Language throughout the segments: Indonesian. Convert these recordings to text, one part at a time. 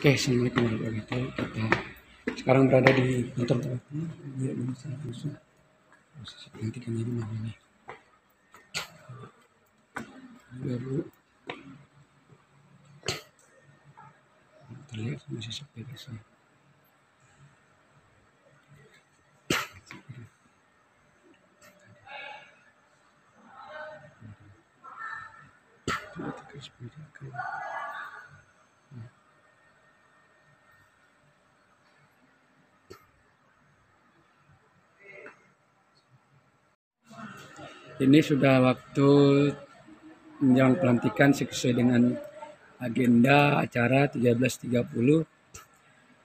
Oke, assalamualaikum warahmatullahi wabarakatuh. Kita sekarang berada di kantor bupati. Dia belum bisa langsung. Proses pelantikannya di mana nih? Baru terlihat masih sepi guys. Ini sudah waktu menjelang pelantikan sesuai dengan agenda acara 13.30.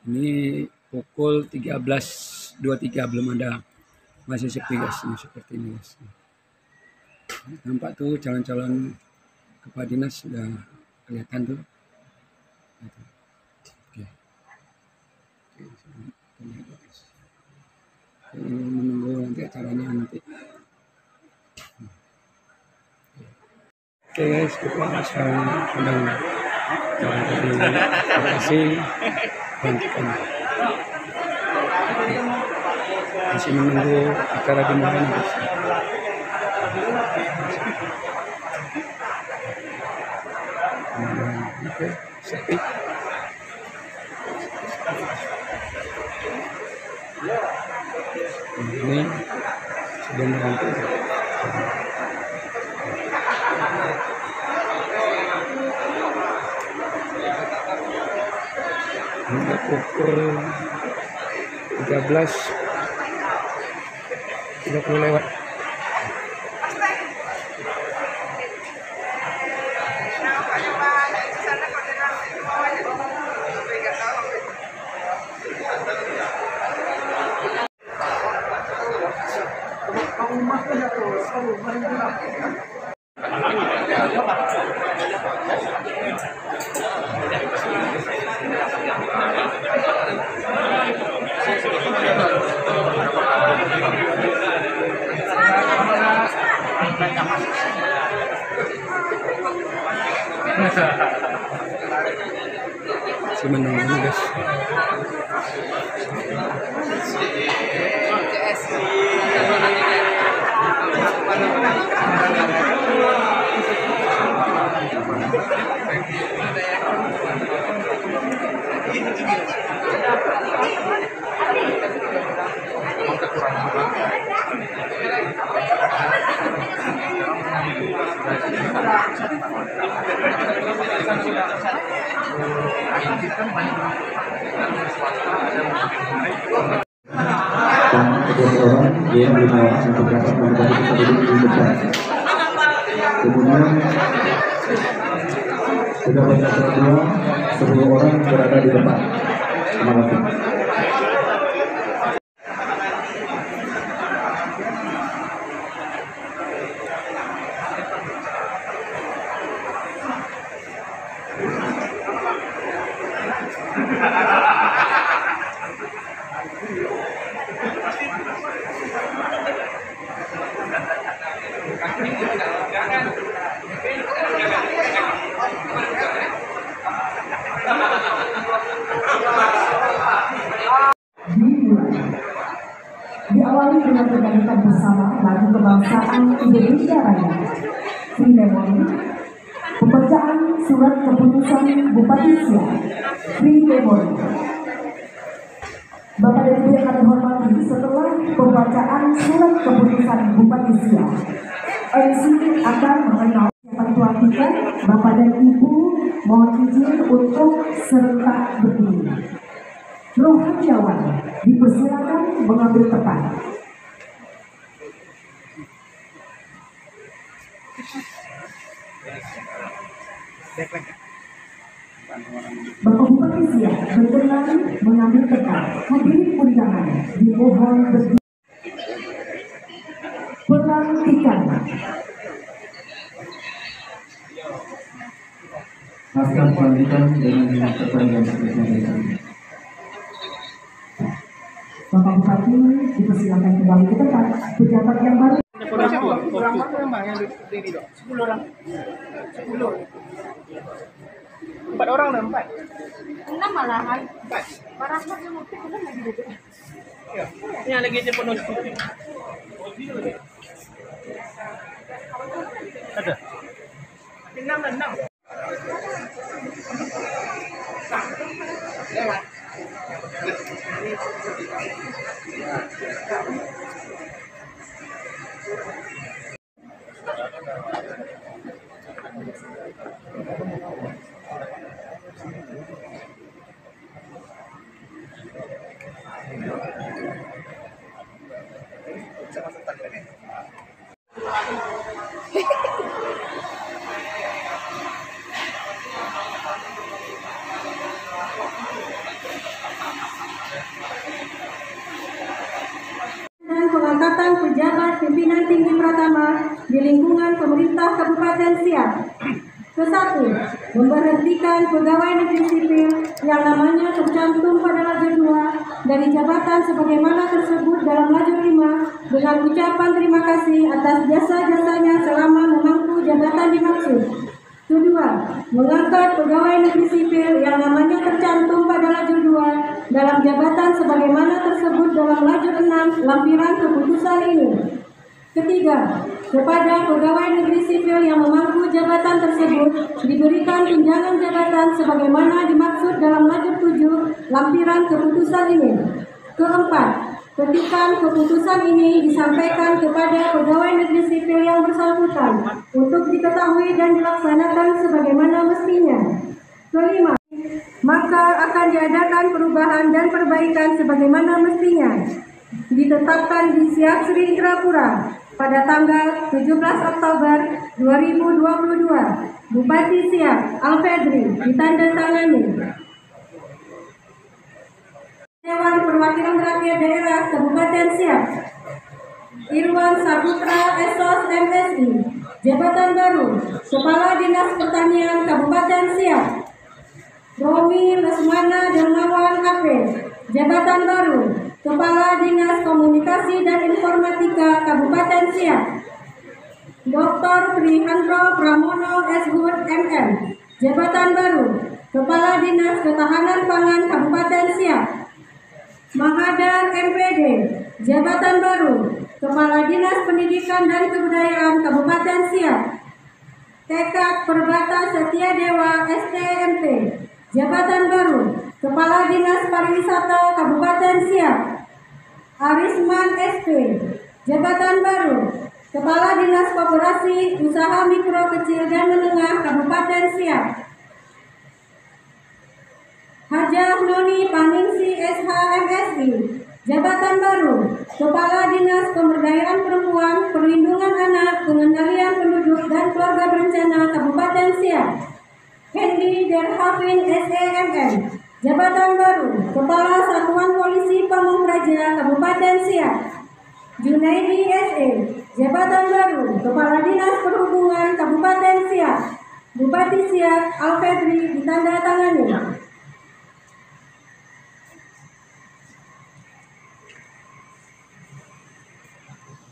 Ini pukul 13.23 belum ada, masih sepi guys, ini seperti ini guys. Nampak tuh calon-calon kepala dinas sudah kelihatan tuh. Oke. Ini menunggu nanti acaranya nanti. Oke guys, kita sekarang sedang di lokasi pelantikan. Masih menunggu acara dimulai guys. Oke, sepi. Ini sudah merampung. Hingga pukul 13.30 lewat. Masih menunggu guys. Dan kedua orang dia dibawa untuk dapat mengobati penduduk di depan. Kemudian sudah banyak kedua 10 orang berada di depan. Terima kasih. Diawali dengan penyanyian bersama lagu kebangsaan Indonesia Raya, Free Memory, pembacaan surat keputusan Bupati Siak, Free Memory. Bapak dan Ibu yang kami hormati, setelah pembacaan surat keputusan Bupati Siak, MC akan mengenal siapa pelantikan. Bapak dan Ibu mohon izin untuk serentak berdiri. Rohaniawan dipersilakan mengambil tempat. Bapak Bupati Siak berkenan mengambil tempat. Hadirin undangan dimohon berdiri. Pelantikan. Pasca pelantikan dengan menyaksikan dan berkenan. Bapak Bupati dipersilakan kembali ke tempat. Pejabat yang baru. 10 orang. 4 4 orang dan 4. 6 malahan. 4. Parang lagi dito. Ini yang lagi dia penuh cuti. Ada. 6 dan 6. Lewat. Dan pengangkatan pejabat pimpinan tinggi Pratama di lingkungan pemerintah Kabupaten Siak. Ke-1, memberhentikan pegawai negeri sipil yang namanya tercantum pada lajur 2 dari jabatan sebagaimana tersebut dalam lajur 5 dengan ucapan terima kasih atas jasa-jasanya selama memangku jabatan dimaksud. Kedua, mengangkat pegawai negeri sipil yang namanya tercantum pada lajur 2 dalam jabatan sebagaimana tersebut dalam lajur 6 lampiran keputusan ini. Ketiga, kepada pegawai negeri sipil yang memangku jabatan tersebut diberikan tunjangan jabatan sebagaimana dimaksud dalam lajur 7 lampiran keputusan ini. Keempat, petikan keputusan ini disampaikan kepada pegawai negeri sipil yang bersangkutan untuk diketahui dan dilaksanakan sebagaimana mestinya. Kelima, maka akan diadakan perubahan dan perbaikan sebagaimana mestinya. Ditetapkan di Siak Sri Indrapura pada tanggal 17 Oktober 2022. Bupati Siak Alfedri ditandatangani. Dewan Perwakilan Rakyat Daerah Kabupaten Siak Irwan Saputra Esos MSI, jabatan baru Kepala Dinas Pertanian Kabupaten Siak. Romi Lesmana Darmawan AP, jabatan baru Kepala Dinas Komunikasi dan Informatika Kabupaten Siak. Dr. Trihandro Pramono Shud MM, jabatan baru Kepala Dinas Ketahanan Pangan Kabupaten Siak. Mahadar MPD, jabatan baru Kepala Dinas Pendidikan dan Kebudayaan Kabupaten Siak. Tekad Perbata Setia Dewa STMP, jabatan baru Kepala Dinas Pariwisata Kabupaten Siak. Arisman SP, jabatan baru Kepala Dinas Koperasi Usaha Mikro Kecil dan Menengah Kabupaten Siak. Hajah Noni Paningsi SH MSI, jabatan baru Kepala Dinas Pemberdayaan Perempuan, Perlindungan Anak, Pengendalian Penduduk dan Keluarga Berencana Kabupaten Siak. Hendy Derhavin SEMM, jabatan baru Kepala Satuan Polisi Pamong Praja Kabupaten Siak. Junaidi SE, jabatan baru Kepala Dinas Perhubungan Kabupaten Siak. Bupati Siak Alfedri ditandatangani.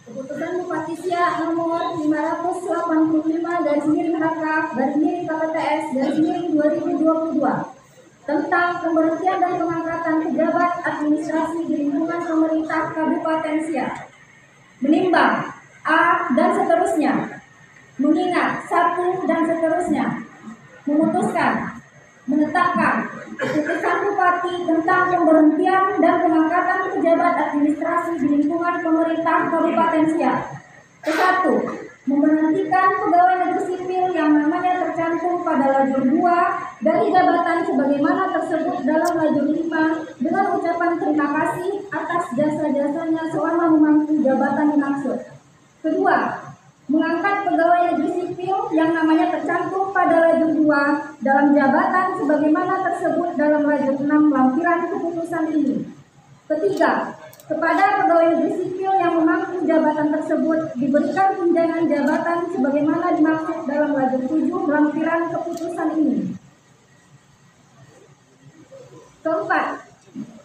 Keputusan Bupati Siak nomor 585/HK/KPPS/2022 tentang pemberhentian dan pengangkatan pejabat administrasi di lingkungan pemerintah Kabupaten Siak. Menimbang A dan seterusnya, mengingat 1 dan seterusnya, memutuskan menetapkan keputusan Bupati tentang pemberhentian dan pengangkatan pejabat administrasi di lingkungan pemerintah Kabupaten Siak. Ke-1, memberhentikan pegawai negeri sipil yang namanya tercantum pada lajur 2 dari jabatan sebagaimana tersebut dalam lajur 5 dengan ucapan terima kasih atas jasa-jasanya selama memangku jabatan dimaksud. Kedua, mengangkat pegawai negeri sipil yang namanya tercantum pada lajur 2 dalam jabatan sebagaimana tersebut dalam lajur 6 lampiran keputusan ini. Ketiga, kepada pegawai negeri sipil yang memangku jabatan tersebut diberikan tunjangan jabatan sebagaimana dimaksud dalam lajur 7 lampiran keputusan ini. Keempat,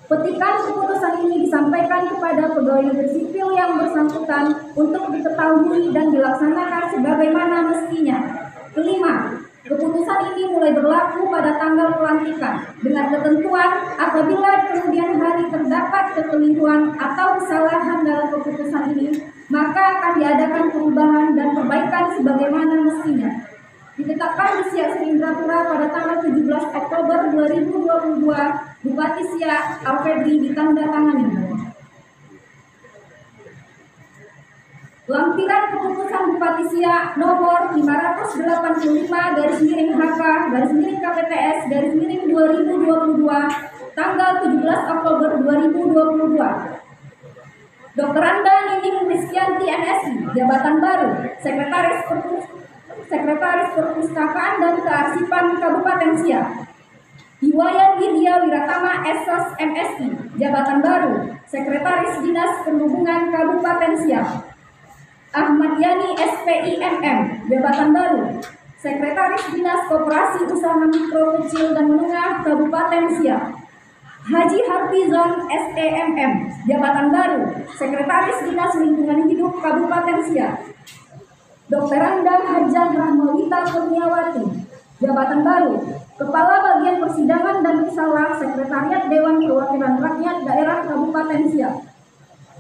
petikan keputusan ini disampaikan kepada pegawai negeri sipil yang bersangkutan untuk diketahui dan dilaksanakan sebagaimana mestinya. Kelima, Keputusan ini mulai berlaku pada tanggal pelantikan dengan ketentuan apabila di kemudian hari terdapat kekeliruan atau kesalahan dalam keputusan ini, maka akan diadakan perubahan dan perbaikan sebagaimana mestinya. Ditetapkan di Siak Sri Indrapura pada tanggal 17 Oktober 2022, Bupati Siak Alfedri ditandatangani. Lampiran keputusan Bupati Siak nomor 585/HK/KPTS/2022 tanggal 17 Oktober 2022. Dr. Anda Nining Rizkyanti MSI, jabatan baru, Sekretaris Perpustakaan dan Kearsipan Kabupaten Siak. Iwayan Widya Wiratama SOS MSI, jabatan baru, Sekretaris Dinas Perhubungan Kabupaten Siak. Ahmad Yani SPI MM, jabatan baru, Sekretaris Dinas Koperasi Usaha Mikro Kecil dan Menengah Kabupaten Siak. Haji Hafizon SEMM, jabatan baru, Sekretaris Dinas Lingkungan Hidup Kabupaten Siak. Dr. Anda Hajah Rahmawita Kurniawati, jabatan baru, Kepala Bagian Persidangan dan Risalah Sekretariat Dewan Perwakilan Rakyat Daerah Kabupaten Siak.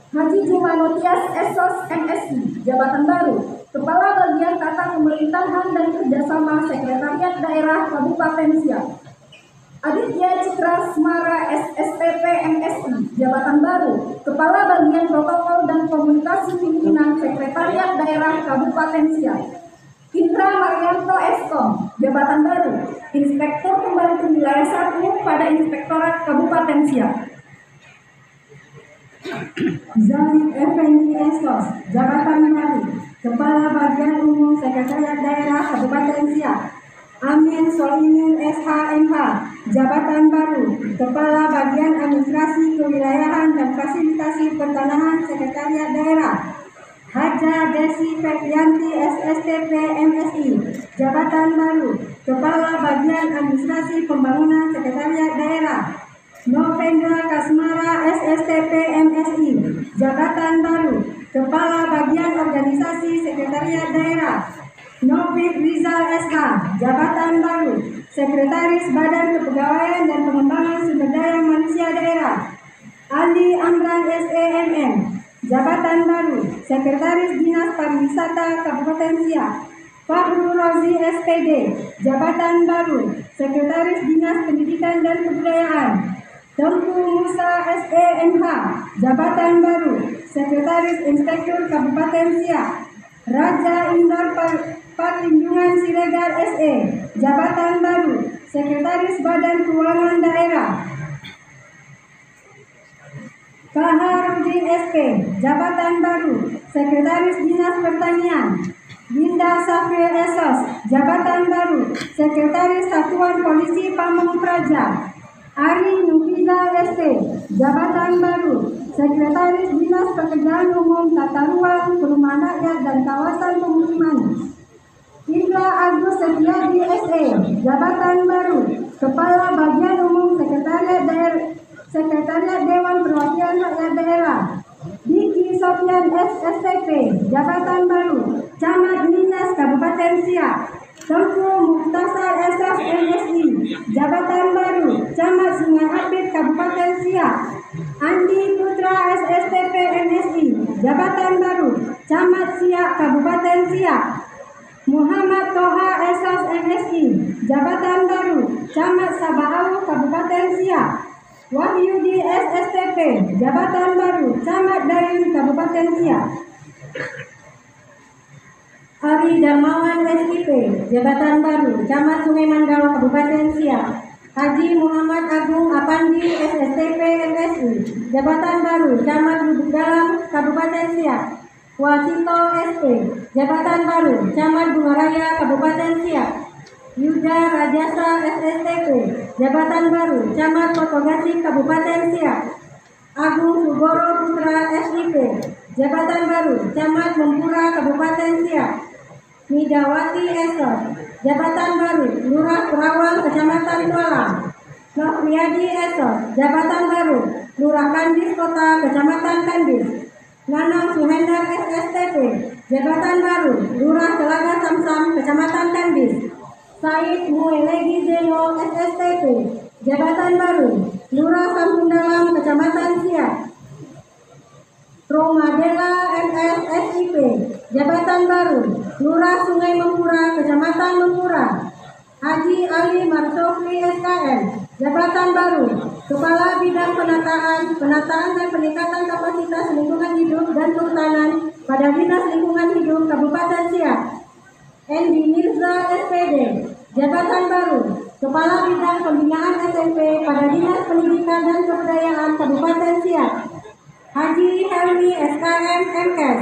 Haji Jumanotias SOS MSI, jabatan baru, Kepala Bagian Tata Pemerintahan dan Kerjasama Sekretariat Daerah Kabupaten Siak. Aditya Citra Smara SSTP MSI, jabatan baru, Kepala Bagian Protokol dan Komunikasi Pimpinan Sekretariat Daerah Kabupaten Siak. Indra Marianto Eskom, jabatan baru, Inspektur Pembantu Wilayah 1 pada Inspektorat Kabupaten Siak. Zalik Effendi SOS, jabatan baru, Kepala Bagian Umum Sekretariat Daerah Kabupaten Siak. Amin Solimin SHMH, jabatan baru, Kepala Bagian Administrasi Kewilayahan dan Fasilitasi Pertanahan Sekretariat Daerah. Haja Desi Febrianti SSTP MSI, jabatan baru, Kepala Bagian Administrasi Pembangunan Sekretariat Daerah. Novendra Kasmara SSTP MSI, jabatan baru, Kepala Bagian Organisasi Sekretariat Daerah. Novik Rizal SH, jabatan baru, Sekretaris Badan Kepegawaian dan Pengembangan Sumber Daya Manusia Daerah. Ali Amran SEMM, jabatan baru, Sekretaris Dinas Pariwisata Kabupaten Siak. Fahru Rozi SPD, jabatan baru, Sekretaris Dinas Pendidikan dan Kebudayaan. Tengku Musa SEMH, jabatan baru, Sekretaris Inspektur Kabupaten Siak. Raja Indor Perlindungan Siregar SE, jabatan baru, Sekretaris Badan Keuangan Daerah. Kaharudin SP, jabatan baru, Sekretaris Dinas Pertanian. Dinda Safir SOS, jabatan baru, Sekretaris Satuan Polisi Pamung Praja. Ari Nufiza ST, jabatan baru, Sekretaris Dinas Pekerjaan Umum Tata Ruang, Perumahan Rakyat dan Kawasan Pemukiman. Indra Agus Setiadi SE, jabatan baru, Kepala Bagian Umum Sekretariat Dewan Perwakilan Rakyat Daerah. Diki Sofian SSTP, jabatan baru, Camat Minas Kabupaten Siak. Tengku Muktasar SS MSI, jabatan baru, Camat Sungai Apit Kabupaten Siak. Andi Putra SSTP MSI, jabatan baru, Camat Siak Kabupaten Siak. Muhammad Toha SOS MSI, jabatan baru, Camat Sabau Kabupaten Siak. Wahyudi SSTP, jabatan baru, Camat Dayun Kabupaten Siak. Ari Darmawan SIP, jabatan baru, Camat Sungai Mandau Kabupaten Siak. Haji Muhammad Agung Apandi SSTP MSI, jabatan baru, Camat Lubuk Dalam Kabupaten Siak. Wasito SP, jabatan baru, Camat Bungaraya Kabupaten Siak. Yuda Rajasa SSTP, jabatan baru, Camat Potogasi Kabupaten Siak. Agung Sugoro Putra SIP, jabatan baru, Camat Mempura Kabupaten Siak. Midawati SOS, jabatan baru, Lurah Perawang Kecamatan Kualang. Nofriyadi SOS, jabatan baru, Lurah Kandis Kota Kecamatan Kandis. Nanang Suhendar SSTP, jabatan baru, Lurah Telaga Samsam Kecamatan Kandis. Said Muelegi Zeno SSTP, Jabatan Baru, Lurah Kampung Dalam, Kecamatan Siak. Romadela MS SIP, Jabatan Baru, Lurah Sungai Mempura, Kecamatan Mempura. Haji Ali Marsofli SKM, Jabatan Baru, Kepala Bidang Penataan dan Peningkatan Kapasitas Lingkungan Hidup dan Kehutanan pada Dinas Lingkungan Hidup Kabupaten Siak. Endi Mirza SPD, Jabatan Baru, Kepala Bidang Pembinaan SMP pada Dinas Pendidikan dan Kebudayaan Kabupaten Siak. Haji Helmi SKM MKes,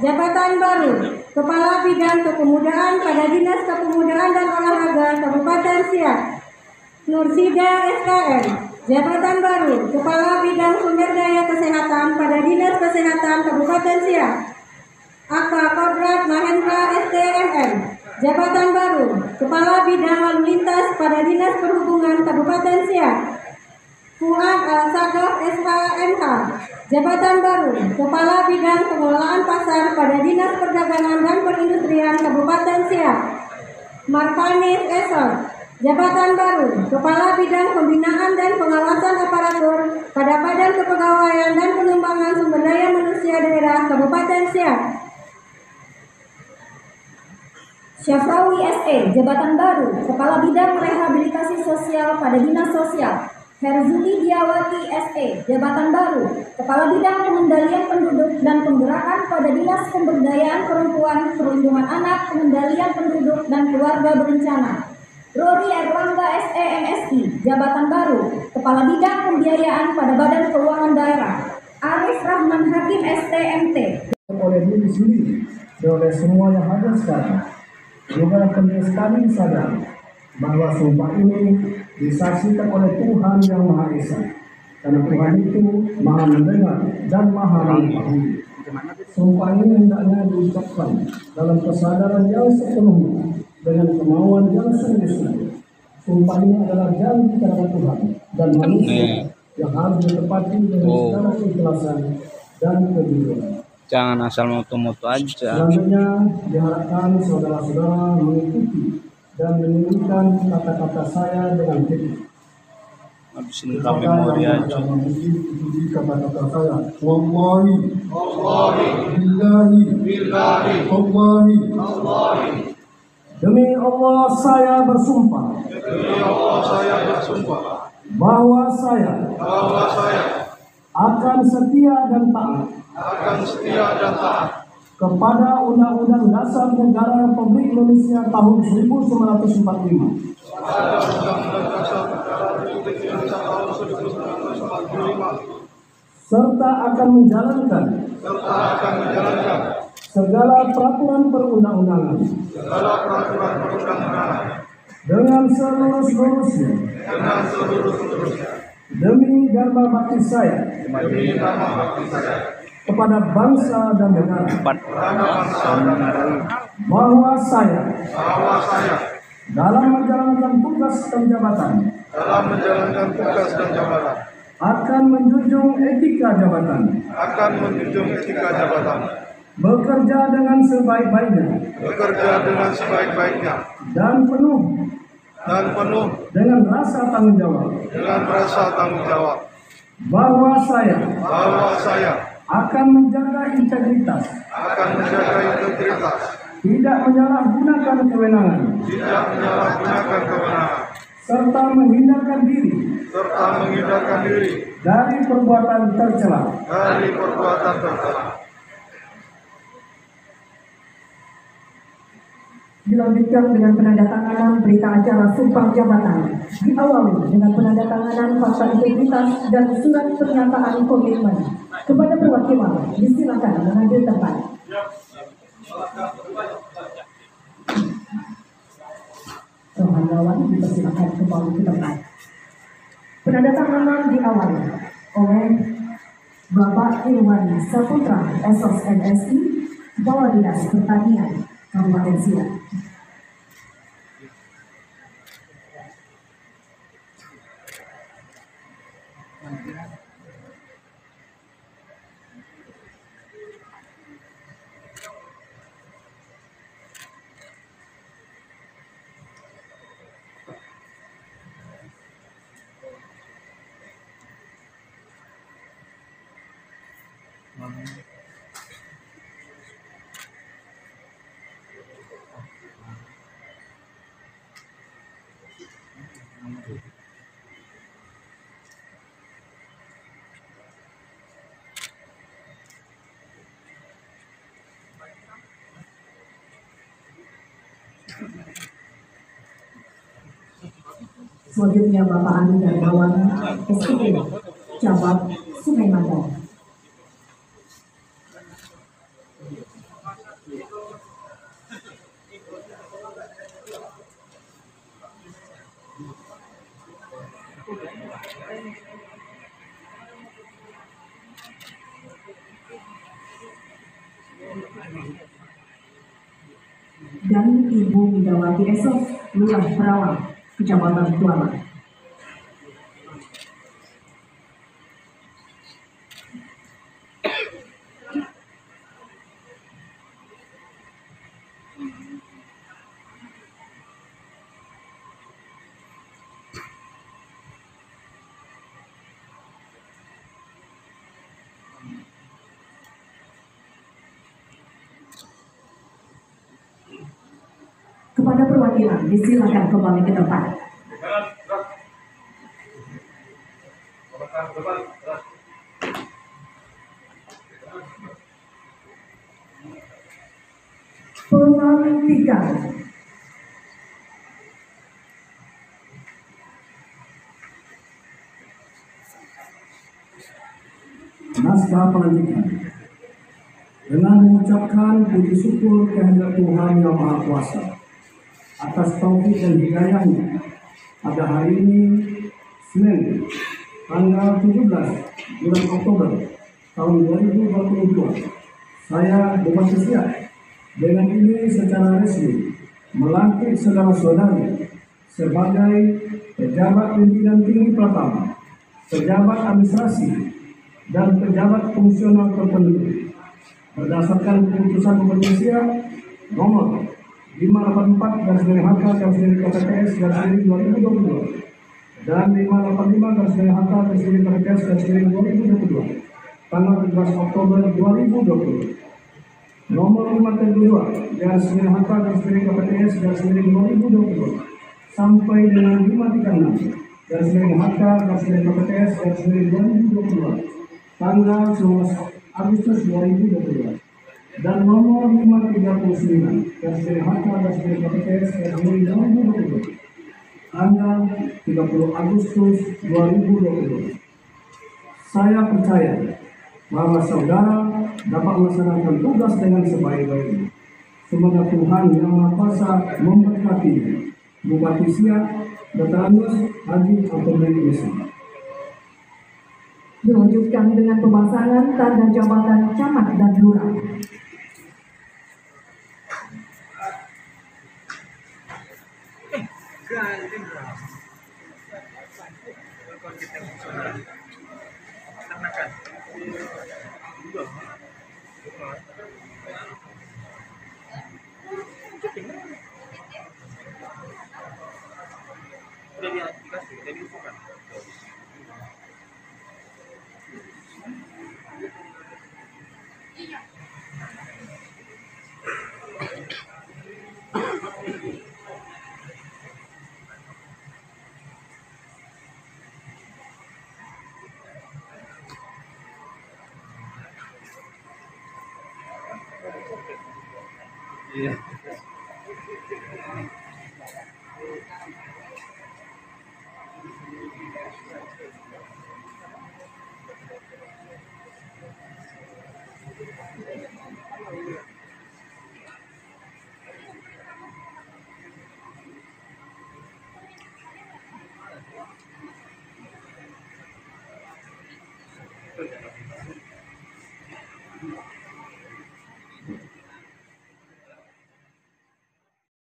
Jabatan Baru, Kepala Bidang Kepemudaan pada Dinas Kepemudaan dan Olahraga Kabupaten Siak. Nursida SKM, Jabatan Baru, Kepala Bidang Sumber Daya Kesehatan pada Dinas Kesehatan Kabupaten Siak. Aka Kodrat Mahendra STMM, Jabatan Baru, Kepala Bidang Lalu Lintas pada Dinas Perhubungan Kabupaten Siak. Fuad Al-Sagaf SHMK, Jabatan Baru, Kepala Bidang Pengelolaan Pasar pada Dinas Perdagangan dan Perindustrian Kabupaten Siak. Marfanis Esor, Jabatan Baru, Kepala Bidang Pembinaan dan Pengawasan Aparatur pada Badan Kepegawaian dan Pengembangan Sumber Daya Manusia Daerah Kabupaten Siak. Syafrawi SE, Jabatan Baru, Kepala Bidang Rehabilitasi Sosial pada Dinas Sosial. Herzuli Diawati SE, Jabatan Baru, Kepala Bidang Pengendalian Penduduk dan Penggerakan pada Dinas Pemberdayaan Perempuan, Perlindungan Anak, Pengendalian Penduduk dan Keluarga Berencana. Rory Erlangga SE MSI, Jabatan Baru, Kepala Bidang Pembiayaan pada Badan Keuangan Daerah. Arif Rahman Hakim STMT. Oleh diri sendiri dan oleh semua yang hadir sekarang, juga penulis kami sadar bahwa sumpah ini disaksikan oleh Tuhan yang Maha Esa, karena Tuhan itu Maha mendengar dan Maha mengetahui. Sumpah ini hendaknya diucapkan dalam kesadaran yang sepenuhnya dengan kemauan yang sungguh-sungguh. Sumpah ini adalah janji terhadap Tuhan dan manusia yang harus ditepati dengan segala keikhlasan dan kejujuran. Jangan asal moto-moto aja. Selanjutnya diharapkan saudara-saudara mengikuti dan menyanyikan kata-kata saya dengan teliti. Habisin kami memori aja. Ikuti kata-kata saya. Wallahi, billahi, Allahi. Demi Allah saya bersumpah. Bahwa saya akan setia dan taat. Kepada Undang-Undang Dasar Negara Republik Indonesia tahun 1945. Serta akan menjalankan segala peraturan perundang-undangan dengan seluruh-seluruhnya. Demi dharma bakti saya kepada bangsa dan negara. Bahwa saya dalam menjalankan tugas dan jabatan akan menjunjung etika jabatan. Bekerja dengan sebaik-baiknya. Dan penuh dengan rasa tanggung jawab. Bahwa saya akan menjaga integritas. Tidak menyalahgunakan kewenangan. Serta menghindarkan diri. Dari perbuatan tercela. Dilanjutkan dengan penandatanganan berita acara sumpah jabatan. Diawali dengan penandatanganan fakta integritas dan surat pernyataan komitmen. Kepada perwakilan, disilakan mengambil tempat. Rohandawan dipersilakan kembali ke tempat. Penandatanganan diawali oleh Bapak Irwan Saputra, SOS MSI, Kepala Dinas Pertanian, Kabupaten Siak. Selanjutnya Bapak Andi Darmawan, SPP, Cabang Sungai Mandar. Dan Ibu Midawati Esos, Lurah Perawang, Kecamatan Tuala. Kepada perwakilan, disilakan kembali ke tempat. Pelantikan. Naskah pelantikan. Dengan mengucapkan puji syukur kehadirat Tuhan Yang Maha Kuasa atas taufik dan hidayahnya, pada hari ini, Senin, tanggal 17 bulan Oktober tahun 2022, saya Bupati Siak dengan ini secara resmi melantik saudara-saudari sebagai pejabat pimpinan tinggi pertama, pejabat administrasi, dan pejabat fungsional tertentu berdasarkan keputusan Bupati Siak nomor 584/HK/KPPS/2022 dan 585/HK/KPPS/2022 tanggal 17 Oktober 2020, nomor 532/HK/KPPS/2022 sampai dengan 536/HK/KPPS/2022 tanggal 11 Agustus 2022 dan nomor 539/HK/KPPS/2022 tanggal 30 Agustus 2020. Saya percaya bahwa saudara dapat melaksanakan tugas dengan sebaik-baiknya. Semoga Tuhan Yang Maha Kuasa memberkati Bupati Siak Dr. Anus Haji Abdul Yusuf. Dilanjutkan dengan pemasangan tanda jabatan camat dan lurah. Iya.